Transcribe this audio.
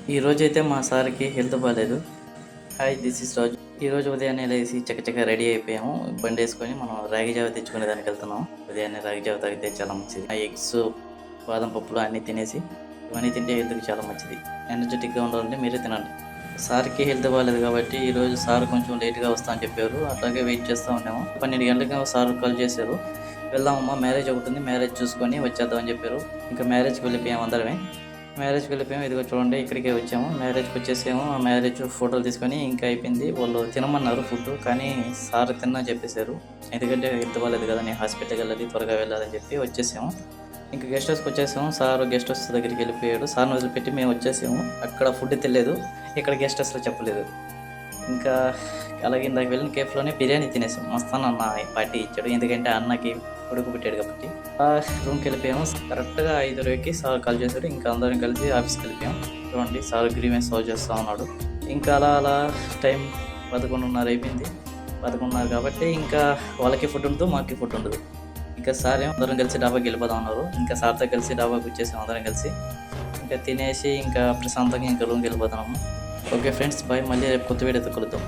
ఈరోజైతే మా సార్‌కి హెల్త్ బాలేదు. హాయ్ దిస్ ఈజ్ రాజు. ఈరోజు ఉదయాన్నే లేసి చకచకా రెడీ అయిపోయాము. బండేసుకొని మనం రాగి జావ తెచ్చుకునే దానికెళ్తున్నాం. ఉదయాన్నే రాగి జావ తాగితే చాలా మంచిది. ఎగ్స్, బాదం పప్పులు అన్నీ తినేసి ఇవన్నీ తింటే హెల్త్‌కి చాలా మంచిది. ఎనర్జెటిక్‌గా ఉండాలంటే మీరే తినండి. సార్‌కి హెల్త్ బాలేదు కాబట్టి ఈరోజు సార్ కొంచెం లేట్‌గా వస్తా అని చెప్పారు. అట్లాగే వెయిట్ చేస్తూ ఉన్నాము. 12 గంటలకి సార్ కాల్ చేశారు. వెళ్దామమ్మా మ్యారేజ్ ఒకటుంది. మ్యారేజ్ చూసుకొని వచ్చేద్దాం అని చెప్పారు. ఇంకా మ్యారేజ్‌కి వెళ్ళిపోయాము అందరమే. మ్యారేజ్‌కి వెళ్ళిపోయాము. ఇదిగో చూడండి ఇక్కడికే వచ్చాము. మ్యారేజ్‌కి వచ్చేసాము. ఆ మ్యారేజ్ ఫోటోలు తీసుకొని ఇంకా అయిపోయింది. వాళ్ళు తినమన్నారు ఫుడ్. కానీ సార్ తినని చెప్పేశారు. ఎందుకంటే హెల్త్ బాలేదు కదా! నేను హాస్పిటల్‌కి వెళ్ళాలి, త్వరగా వెళ్ళాలని చెప్పి వచ్చేసాము. ఇంక గెస్ట్ హౌస్‌కి వచ్చేసాము. సార్ గెస్ట్ హౌస్ దగ్గరికి వెళ్ళిపోయాడు. సార్‌ని వదిలిపెట్టి మేము వచ్చేసాము. అక్కడ ఫుడ్ తినలేదు. ఇక్కడ గెస్ట్ హౌస్‌లో చెప్పలేదు. ఇంకా అలాగే ఇందాక వెళ్ళిన కేఫ్‌లోనే బిర్యానీ తినేసాం. మస్తానన్న పార్టీ ఇచ్చాడు. ఎందుకంటే అన్నకి కొడుకు పుట్టాడు కాబట్టి. రూమ్‌కి వెళ్ళిపోయాము. కరెక్ట్‌గా 5:20కి సార్ కాల్ చేశాడు. ఇంకా అందరం కలిసి ఆఫీస్‌కి వెళ్ళిపోయాం. చూడండి సార్ గ్రీవెన్స్ సాల్వ్ చేస్తా ఉన్నాడు. ఇంకా అలా అలా టైం 11:30 అయిపోయింది. 11:30 కాబట్టి ఇంకా వాళ్ళకి ఫుడ్ ఉండదు, మాకు ఫుడ్ ఉండదు. ఇంకా సార్ ఏమో అందరం కలిసి డాబాకి వెళ్ళిపోదాం అన్నారు. ఇంకా సార్‌తో కలిసి డాబాకి వచ్చేసాం అందరం కలిసి. ఇంకా తినేసి ఇంకా ప్రశాంతంగా ఇంకా రూమ్‌కి వెళ్ళిపోతున్నాము. Okay friends bye. మళ్ళీ రేపు కొత్త వీడియోతో కలుద్దాం.